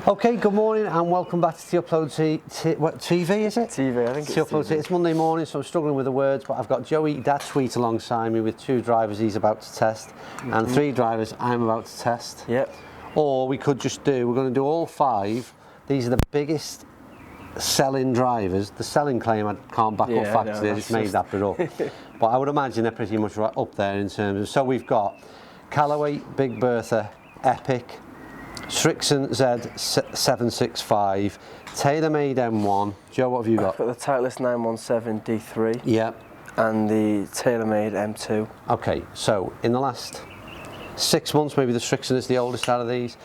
Okay, good morning and welcome back to the Upload TV, is it? TV, I think it's TV. It's Monday morning, so I'm struggling with the words, but I've got Joey Datsweet alongside me with 2 drivers he's about to test and 3 drivers I'm about to test. Yep. Or we could just we're going to do all 5. These are the biggest selling drivers. The selling claim I can't back up factually, I just made that bit up. But I would imagine they're pretty much right up there in terms of, so we've got Callaway, Big Bertha, Epic, Srixon Z765, Taylormade M1. Joe, what have you got? I've got the Titleist 917 D3. Yep. And the Taylormade M2. Okay, so in the last 6 months, maybe the Srixon is the oldest out of these.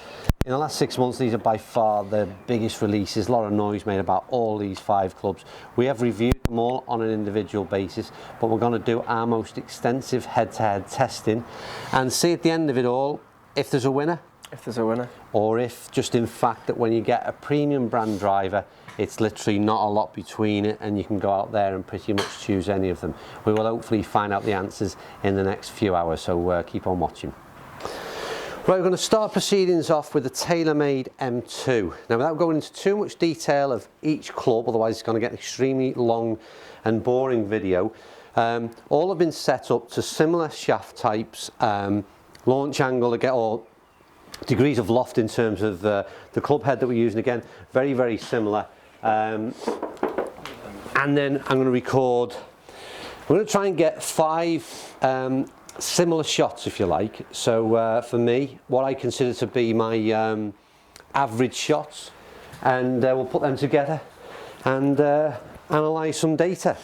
In the last 6 months, these are by far the biggest releases. A lot of noise made about all these 5 clubs. We have reviewed them all on an individual basis, but we're going to do our most extensive head-to-head testing and see at the end of it all if there's a winner. If there's a winner. Or if just in fact that when you get a premium brand driver, it's literally not a lot between it and you can go out there and pretty much choose any of them. We will hopefully find out the answers in the next few hours, so keep on watching. Right, we're going to start proceedings off with the Taylormade M2. Now, without going into too much detail of each club, otherwise it's going to get an extremely long and boring video, all have been set up to similar shaft types, launch angle, or degrees of loft in terms of the club head that we're using. Again, very, very similar. And then I'm going to record, we're going to try and get 5 similar shots, if you like. So for me, what I consider to be my average shots, and we'll put them together and analyse some data.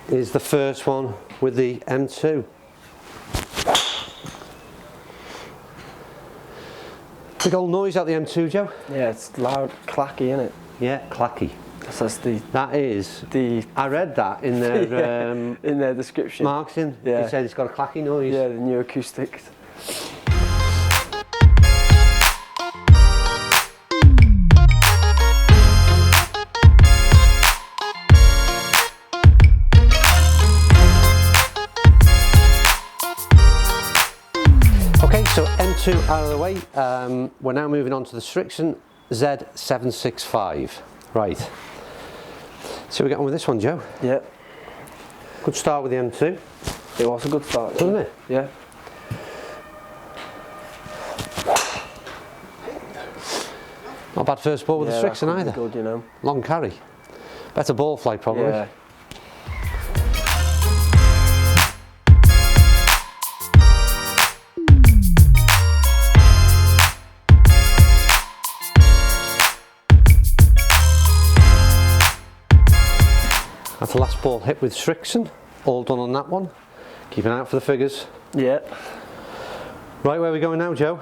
Here's the first one with the M2. Big old noise out the M2, Joe. Yeah, it's loud, clacky, isn't it? Yeah, clacky. That is the. I read that in their in their description. Marketing. Yeah. It said it's got a clacky noise. Yeah, the new acoustics. Okay, so M2 out of the way. We're now moving on to the Srixon Z765. Right. So we get on with this one, Joe. Yeah. Good start with the M2. It was a good start. Wasn't it? Yeah. Not bad first ball with the Srixon either. Good, you know. Long carry. Better ball flight probably. Yeah. That's the last ball hit with Srixon. All done on that one. Keep an eye out for the figures. Yeah. Right, where are we going now, Joe?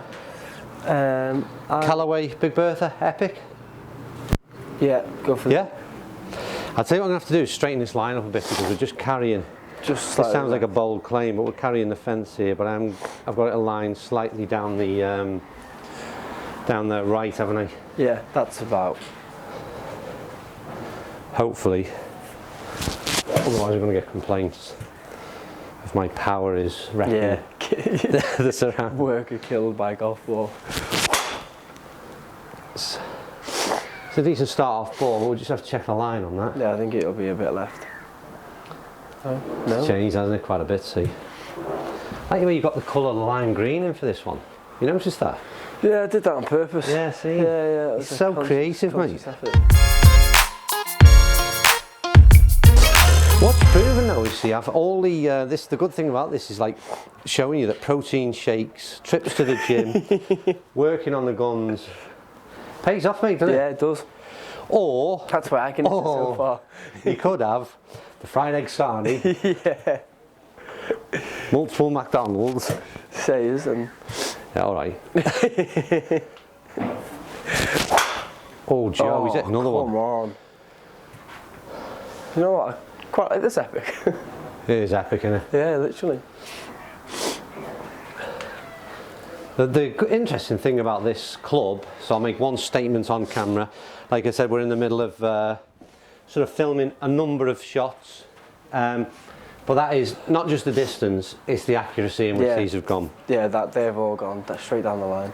Callaway, Big Bertha, Epic? Yeah, go for Yeah? I'll tell you what I'm going to have to do is straighten this line up a bit because we're just carrying. Just this sounds like a bold claim, but we're carrying the fence here, but I've got it aligned slightly down the right, haven't I? Yeah, that's about. Hopefully. Otherwise we're going to get complaints if my power is wrecking the surround. Worker killed by golf ball. It's a decent start off ball, but we'll just have to check the line on that. Yeah, I think it'll be a bit left. Oh, no. It's changed, hasn't it, quite a bit, see? I like the way you got the colour of the lime green in for this one. You noticed that? Yeah, I did that on purpose. Yeah, see? Yeah. It's so creative, mate. What's proven though is, see, I've all the the good thing about this is like showing you that protein shakes, trips to the gym, working on the guns, pays off, mate, doesn't it? Yeah, it does. Or that's where I can so far. You could have the fried egg sarnie, yeah, multiple McDonald's, Sayers and yeah, all right. Oh, Joe, is it another one? Come on. You know what? I quite like this Epic. It is epic, isn't it? Yeah, literally. The interesting thing about this club, so I'll make one statement on camera. Like I said, we're in the middle of sort of filming a number of shots, but that is not just the distance, it's the accuracy in which these have gone. Yeah, that they've all gone straight down the line.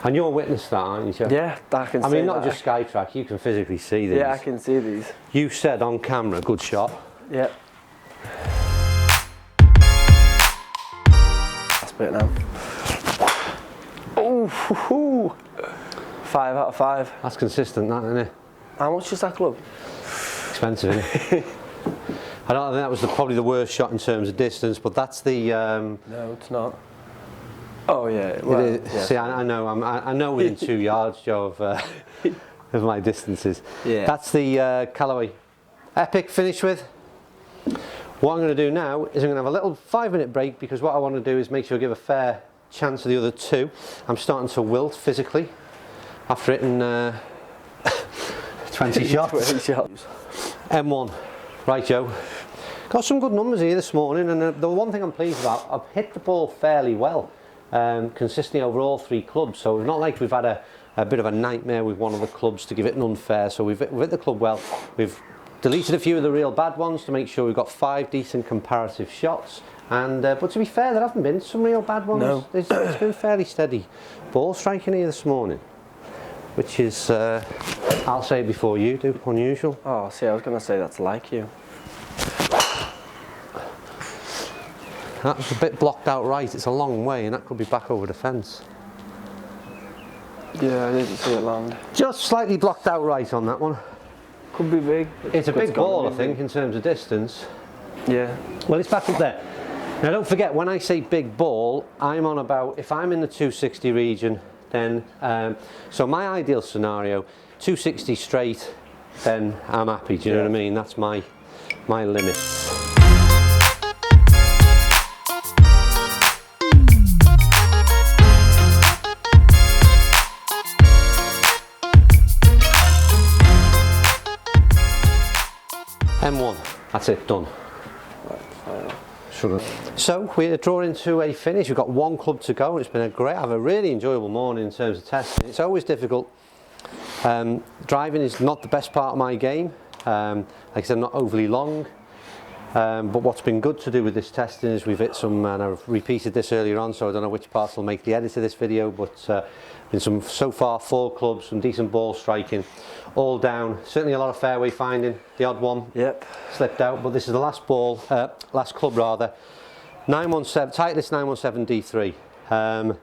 And you're a witness to that, aren't you, Joe? Yeah, I can see. I mean, not just Skytrack, you can physically see these. Yeah, I can see these. You said on camera, good shot. Yeah. Last bit now. Oh, 5 out of 5. That's consistent, that, isn't it? How much is that club? Expensive, isn't it? I don't think that was probably the worst shot in terms of distance, but that's the. No, it's not. Oh yeah. Well, it is. yeah. See, I know. I know within 2 yards, Joe, of my distances. Yeah. That's the Callaway Epic finish with. What I'm going to do now is I'm going to have a little 5-minute break, because what I want to do is make sure I give a fair chance of the other two. I'm starting to wilt physically after hitting 20 shots. 20 shots. M1. Right, Joe. Got some good numbers here this morning, and the one thing I'm pleased about, I've hit the ball fairly well, consistently over all 3 clubs. So it's not like we've had a bit of a nightmare with one of the clubs to give it an unfair. So we've hit the club well. We've deleted a few of the real bad ones to make sure we've got 5 decent comparative shots. And but to be fair, there haven't been some real bad ones. No. It's been fairly steady ball striking here this morning, which is, I'll say it before you do, unusual. Oh, see, I was going to say that's like you. That was a bit blocked out right. It's a long way, and that could be back over the fence. Yeah, I didn't see it land. Just slightly blocked out right on that one. Could be big. It's a big ball, I think, in terms of distance. Yeah. Well, it's back up there. Now, don't forget, when I say big ball, I'm on about, if I'm in the 260 region, then, so my ideal scenario, 260 straight, then I'm happy, do you know what I mean? That's my limit. M1, that's it, done. So we're drawing to a finish. We've got 1 club to go, and it's been I have a really enjoyable morning in terms of testing. It's always difficult. Driving is not the best part of my game. Like I said, I'm not overly long. But what's been good to do with this testing is we've hit some, and I've repeated this earlier on, so I don't know which parts will make the edit of this video, but been some, so far, 4 clubs, some decent ball striking, all down. Certainly a lot of fairway finding, the odd one slipped out, but this is the last ball, last club rather, 917, Titleist 917 D3. And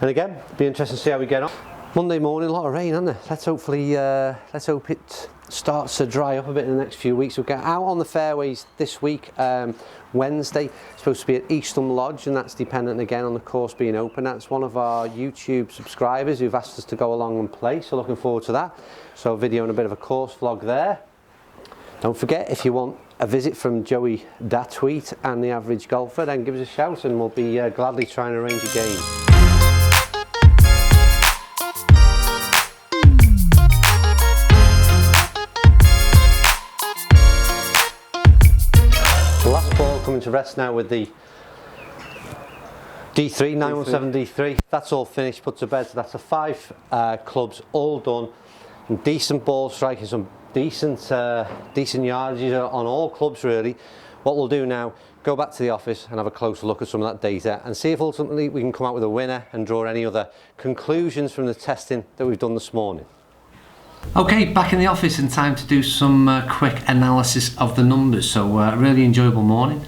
again, be interesting to see how we get on. Monday morning, a lot of rain, isn't there? Let's hope it starts to dry up a bit in the next few weeks. We'll get out on the fairways this week. Wednesday, supposed to be at Eastham Lodge, and that's dependent again on the course being open. That's one of our YouTube subscribers who've asked us to go along and play, so looking forward to that. So a video and a bit of a course vlog there. Don't forget, if you want a visit from Joey Datweet and the Average Golfer, then give us a shout and we'll be gladly trying to arrange a game. Coming to rest now with the D3, 917 D3. That's all finished, put to bed. So that's the 5 clubs all done. And decent ball striking, some decent yardages on all clubs really. What we'll do now, go back to the office and have a closer look at some of that data and see if ultimately we can come out with a winner and draw any other conclusions from the testing that we've done this morning. Okay, back in the office and time to do some quick analysis of the numbers. So really enjoyable morning.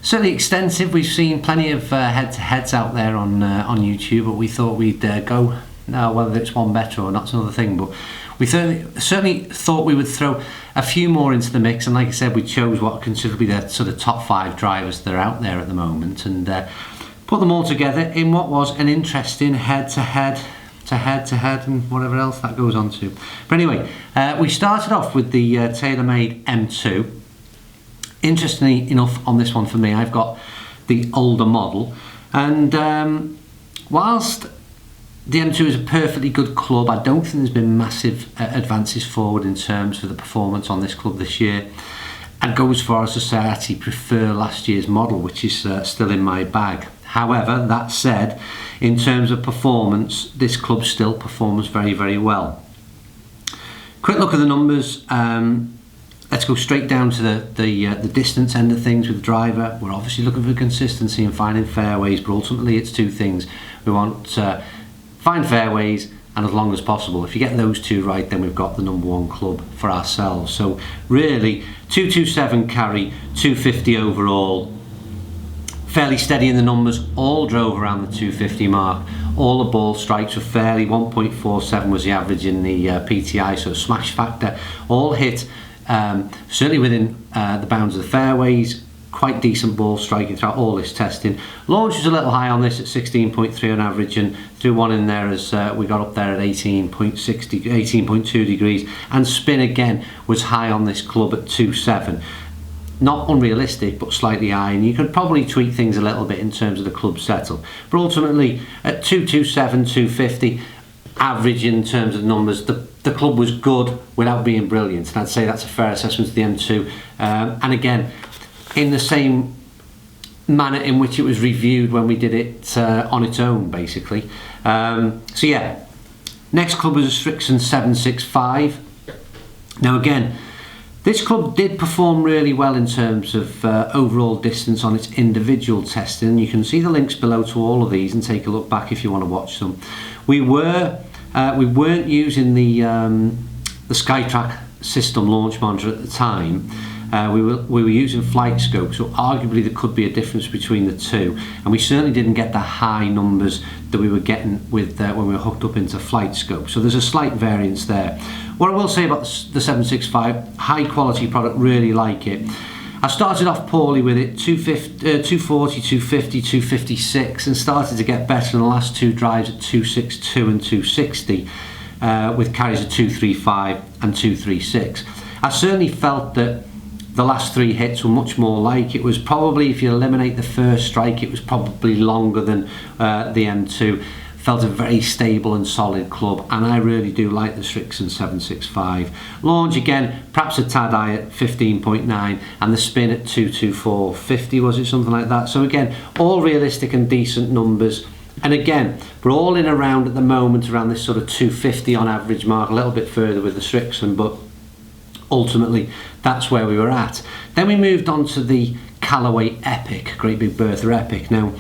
Certainly extensive. We've seen plenty of head-to-heads out there on YouTube, but we thought we'd go. Now, whether it's one better or not's another thing, but we certainly thought we would throw a few more into the mix. And like I said, we chose what considerably the sort of top 5 drivers that are out there at the moment, and put them all together in what was an interesting head-to-head and whatever else that goes on to. But anyway, we started off with the Taylormade M2. Interestingly enough, on this one for me, I've got the older model, and whilst the M2 is a perfectly good club, I don't think there's been massive advances forward in terms of the performance on this club this year. I'd go as far as to say I actually prefer last year's model, which is still in my bag. However, that said, in terms of performance, this club still performs very, very well. Quick look at the numbers. Let's go straight down to the distance end of things with the driver. We're obviously looking for consistency and finding fairways, but ultimately it's 2 things. We want fine fairways, and as long as possible. If you get those two right, then we've got the number one club for ourselves. So really, 227 carry, 250 overall. Fairly steady in the numbers, all drove around the 250 mark. All the ball strikes were fairly, 1.47 was the average in the PTI, so smash factor. All hit certainly within the bounds of the fairways. Quite decent ball striking throughout all this testing. Launch was a little high on this at 16.3 on average, and threw one in there as we got up there at 18.2 degrees. And spin again was high on this club at 2.7. Not unrealistic, but slightly high, and you could probably tweak things a little bit in terms of the club setup. But ultimately, at 227, 250, average in terms of numbers, the club was good without being brilliant. And I'd say that's a fair assessment of the M2. And again, in the same manner in which it was reviewed when we did it on its own, basically. So yeah, next club was a Srixon 765. Now again, this club did perform really well in terms of overall distance on its individual testing. You can see the links below to all of these and take a look back if you want to watch them. We weren't using the SkyTrack system launch monitor at the time. We were using flight scope, so arguably there could be a difference between the two, and we certainly didn't get the high numbers that we were getting with when we were hooked up into flight scope. So there's a slight variance there. What I will say about the 765, high quality product, really like it. I started off poorly with it, 240, 250, 256, and started to get better in the last two drives at 262 and 260, with carries at 235 and 236. I certainly felt that the last three hits were much more like, it was probably, if you eliminate the first strike, it was probably longer than the M2. Felt a very stable and solid club, and I really do like the Srixon 765. Launch again, perhaps a tad high at 15.9, and the spin at 224.50, was it, something like that? So again, all realistic and decent numbers. And again, we're all in around at the moment around this sort of 250 on average mark, a little bit further with the Srixon, but ultimately that's where we were at. Then we moved on to the Callaway Epic, Great Big Bertha Epic. Now,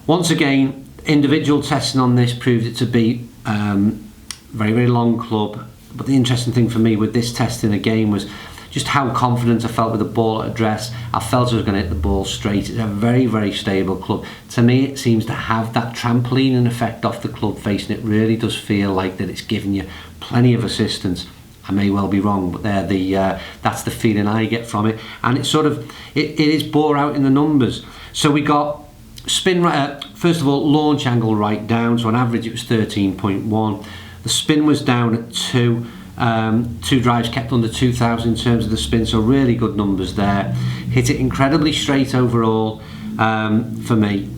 once again, individual testing on this proved it to be very, very long club. But the interesting thing for me with this testing again was just how confident I felt with the ball at address. I felt I was going to hit the ball straight. It's a very, very stable club. To me, it seems to have that trampolining effect off the club face, and it really does feel like that it's giving you plenty of assistance. I may well be wrong, but that's the feeling I get from it, and it sort of it is bore out in the numbers. So we got spin right, first of all, launch angle right down, so on average it was 13.1. The spin was down at 2. Two drives kept under 2,000 in terms of the spin, so really good numbers there. Hit it incredibly straight overall for me.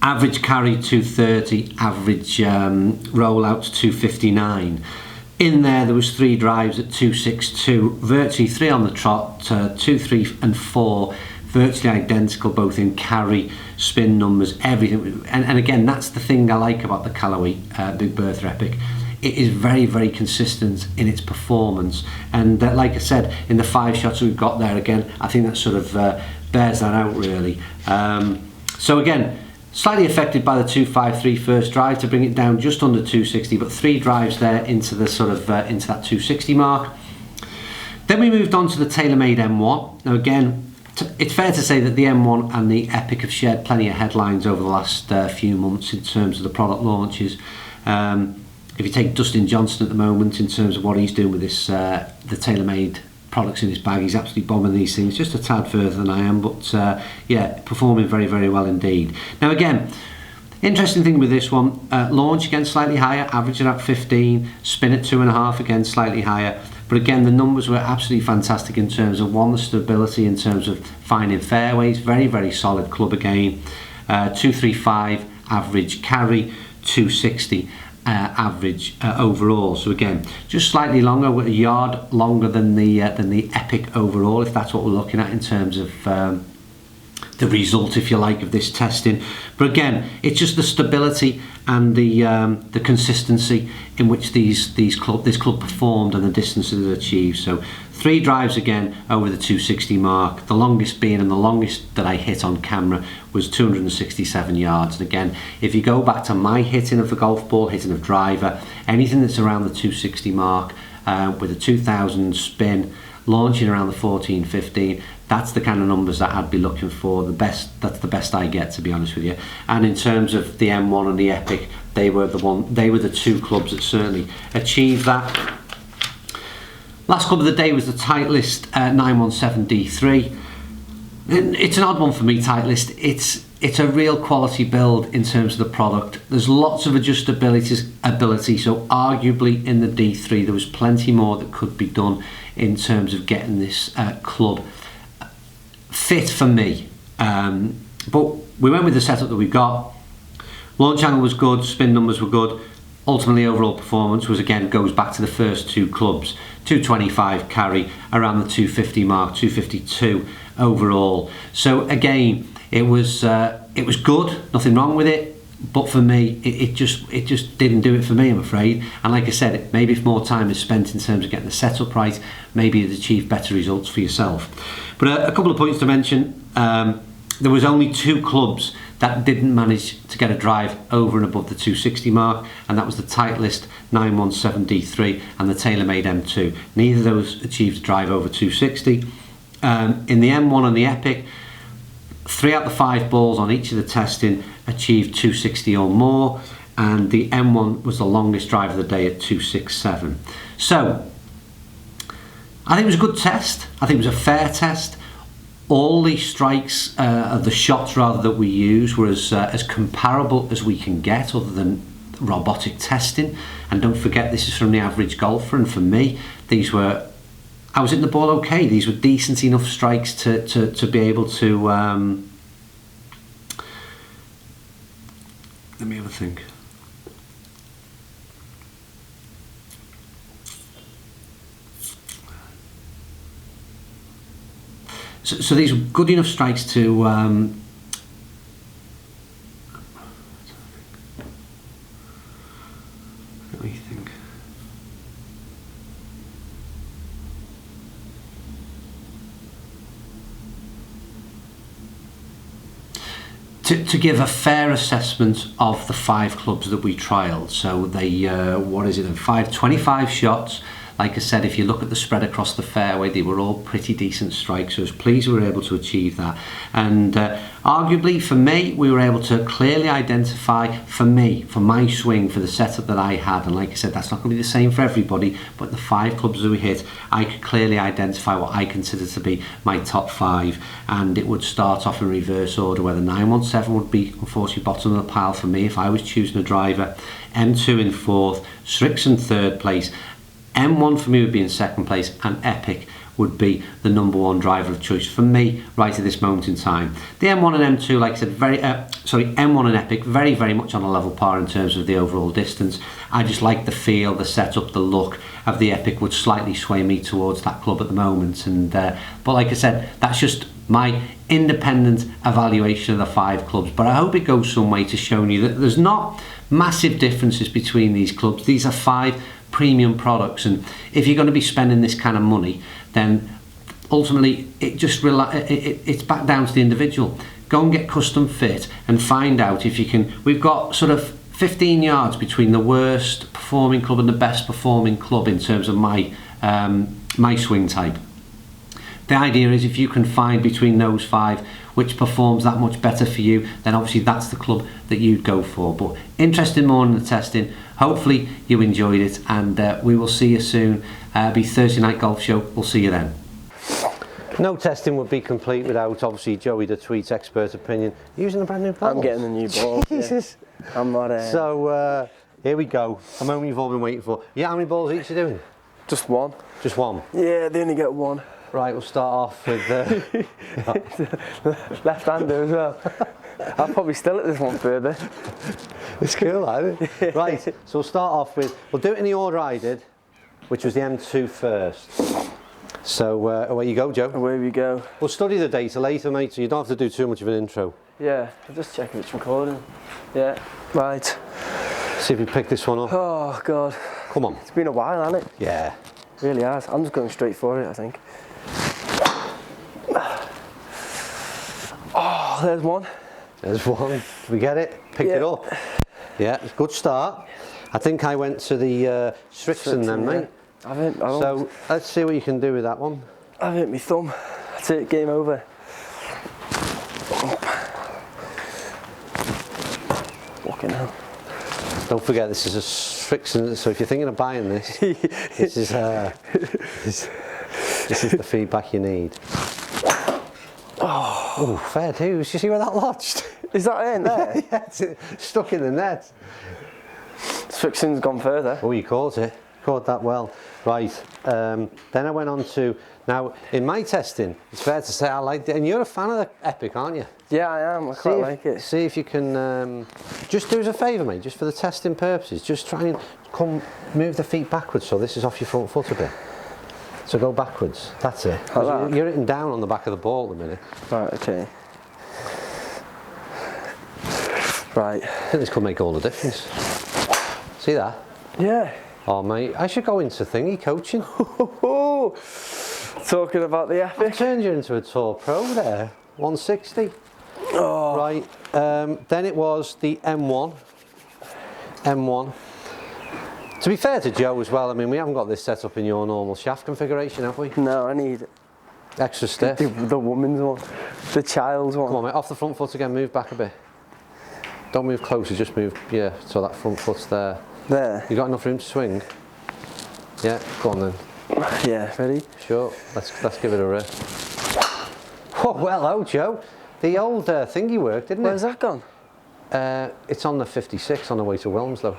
Average carry 230, average rollouts 259. In there was 3 drives at 262, virtually 3 on the trot, 2, 3 and 4, virtually identical both in carry, spin numbers, everything. And again, that's the thing I like about the Callaway Big Bertha Epic. It is very, very consistent in its performance, and like I said, in the 5 shots we've got there, again, I think that sort of bears that out really. So again, slightly affected by the 253 first drive to bring it down just under 260, but 3 drives there into the sort of into that 260 mark. Then we moved on to the Taylormade M1. Now again, it's fair to say that the M1 and the Epic have shared plenty of headlines over the last few months in terms of the product launches. If you take Dustin Johnson at the moment in terms of what he's doing with this the Taylormade products in his bag, he's absolutely bombing these things, just a tad further than I am, but yeah, performing very, very well indeed. Now again, interesting thing with this one, launch again slightly higher, averaging at 15, spin at 2.5, again slightly higher, but again the numbers were absolutely fantastic in terms of the stability, in terms of finding fairways, very, very solid club again, 235 average carry, 260 average overall. So again, just slightly longer, a yard longer than the Epic overall, if that's what we're looking at in terms of the result, if you like, of this testing. But again, it's just the stability and the consistency in which this club performed and the distances it achieved. So 3 drives again over the 260 mark, the longest being, and the longest that I hit on camera was 267 yards. And again, if you go back to my hitting of the golf ball, hitting of driver, anything that's around the 260 mark with a 2000 spin, launching around the 14, 15, that's the kind of numbers that I'd be looking for. That's the best I get, to be honest with you. And in terms of the M1 and the Epic, they were the 2 clubs that certainly achieved that. Last club of the day was the Titleist 917D3. And it's an odd one for me, Titleist. It's a real quality build in terms of the product. There's lots of adjustability, so arguably in the D3 there was plenty more that could be done in terms of getting this club fit for me. But we went with the setup that we got. Launch angle was good, spin numbers were good. Ultimately, overall performance was, again, goes back to the first 2 clubs. 225 carry, around the 250 mark, 252 overall. So again, it was good, nothing wrong with it. But for me, it just didn't do it for me, I'm afraid. And like I said, maybe if more time is spent in terms of getting the setup right, maybe you'd achieve better results for yourself. But a couple of points to mention. There was only 2 clubs that didn't manage to get a drive over and above the 260 mark, and that was the Titleist 917D3 and the Taylormade M2. Neither of those achieved a drive over 260. In the M1 and the Epic, 3 out of the 5 balls on each of the testing achieved 260 or more, and the M1 was the longest drive of the day at 267. So I think it was a good test. I think it was a fair test. All the strikes of the shots rather that we use were as comparable as we can get, other than robotic testing. And don't forget, this is from the average golfer, and for me, I was hitting the ball okay. These were decent enough strikes to be able to let me have a think. So these were good enough strikes to let me think. To give a fair assessment of the 5 clubs that we trialled. So they, 25 shots. Like I said, if you look at the spread across the fairway, they were all pretty decent strikes. So I was pleased we were able to achieve that. And arguably, for me, we were able to clearly identify, for my swing, for the setup that I had. And like I said, that's not going to be the same for everybody, but the 5 clubs that we hit, I could clearly identify what I consider to be my top 5. And it would start off in reverse order, where the 917 would be, unfortunately, bottom of the pile for me if I was choosing a driver. M2 in 4th, Srixon 3rd place. M1 for me would be in 2nd place, and Epic would be the number 1 driver of choice for me right at this moment in time. The M1 and M2, like I said, M1 and Epic, very, very much on a level par in terms of the overall distance. I just like the feel, the setup, the look of the Epic would slightly sway me towards that club at the moment. And but like I said, that's just my independent evaluation of the 5 clubs. But I hope it goes some way to showing you that there's not massive differences between these clubs. These are 5 premium products, and if you're going to be spending this kind of money, then ultimately it's back down to the individual. Go and get custom fit and find out if you can. We've got sort of 15 yards between the worst performing club and the best performing club in terms of my swing type. The idea is, if you can find between those 5 which performs that much better for you, then obviously that's the club that you'd go for. But interested more in the testing. Hopefully you enjoyed it, and we will see you soon. Be Thursday Night Golf Show. We'll see you then. No testing would be complete without, obviously, Joey the Tweet's expert opinion. Using a brand new ball. I'm getting the new ball. Jesus. Yeah. I'm not. So here we go. A moment you've all been waiting for. Yeah, how many balls each are you doing? Just 1. Just 1? Yeah, they only get 1. Right, we'll start off with left-hander as well. I'll probably still at this one further. It's cool, isn't it? Right, so we'll start off with, we'll do it in the order I did, which was the M2 first. So away you go, Joe. Away we go. We'll study the data later, mate, so you don't have to do too much of an intro. Yeah, I'll just check if it's recording. Yeah, right. See if you pick this one up. Oh, God. Come on. It's been a while, hasn't it? Yeah. It really has. I'm just going straight for it, I think. Oh, there's one. There's one. Did we get it? Picked it up. Yeah, good start. I think I went to the Srixon then, mate. So let's see what you can do with that one. I've hit my thumb. That's it, game over. Fucking hell. Don't forget this is a Srixon, so if you're thinking of buying this, this is the feedback you need. Oh, fair dues. You see where that lodged? Is that in there? Yeah, it's stuck in the net. Srixon's gone further. Oh, you caught it. Caught that well. Right, then I went on to, now in my testing, it's fair to say I liked it, and you're a fan of the Epic, aren't you? Yeah, I am, I quite like it. See if you can, just do us a favour, mate, just for the testing purposes, just try and move the feet backwards so this is off your front foot a bit. So go backwards, that's it. Like you're hitting down on the back of the ball at the minute. Right, okay. Right. I think this could make all the difference. See that? Yeah. Oh mate, I should go into thingy coaching. Talking about the Epic. I've turned you into a tour pro there, 160. Oh. Right, then it was the M1. To be fair to Joe as well, I mean we haven't got this set up in your normal shaft configuration, have we? No, I need extra stiff. The woman's one, the child's one. Come on mate, off the front foot again, move back a bit. Don't move closer, just move, yeah, so that front foot's there. There. You got enough room to swing? Yeah, go on then. Yeah, ready? Sure, let's give it a rip. Oh, well, oh Joe, the old thingy worked, didn't it? Where's that gone? It's on the 56 on the way to Wilmslow.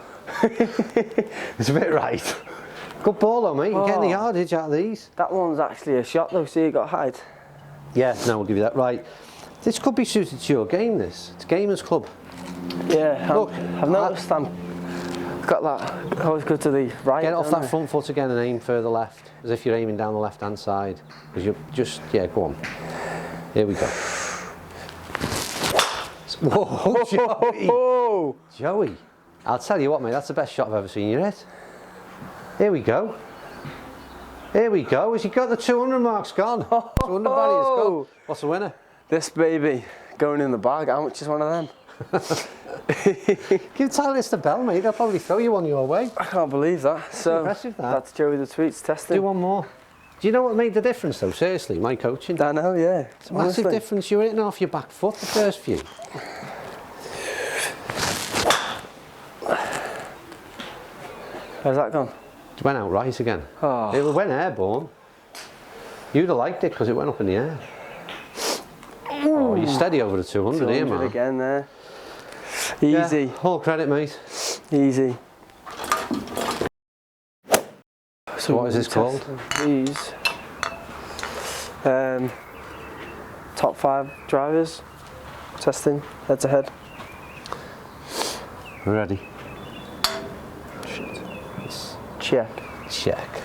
It's a bit right. Good ball though, mate, you're getting the yardage out of these. That one's actually a shot though, see it got height. Yeah, no, we'll give you that. Right, this could be suited to your game, this. It's a gamer's club. Yeah, look, I've noticed I've got that, always go to the right. Get off that front foot again and aim further left, as if you're aiming down the left hand side. Because you're just, yeah, go on. Here we go. Whoa, Joey! Joey, I'll tell you what mate, that's the best shot I've ever seen you hit. Here we go. Here we go, has he got the 200 marks gone? 200 barriers gone. What's the winner? This baby, going in the bag, how much is one of them? Give Titleist a bell, mate. They'll probably throw you on your way. I can't believe that. So impressive, that. That's Joey the Tweets testing. Do one more. Do you know what made the difference, though? Seriously, my coaching. I know, yeah. It's a massive difference. You were hitting off your back foot the first few. Where's that gone? It went out right again. Oh. It went airborne. You'd have liked it because it went up in the air. Ooh. Oh, you're steady over the 200 here, man. Again there. Easy. Yeah, all credit, mate. Easy. So what is this called? These. Top 5 drivers. Testing, head to head. We're ready. Shit. Check. Check.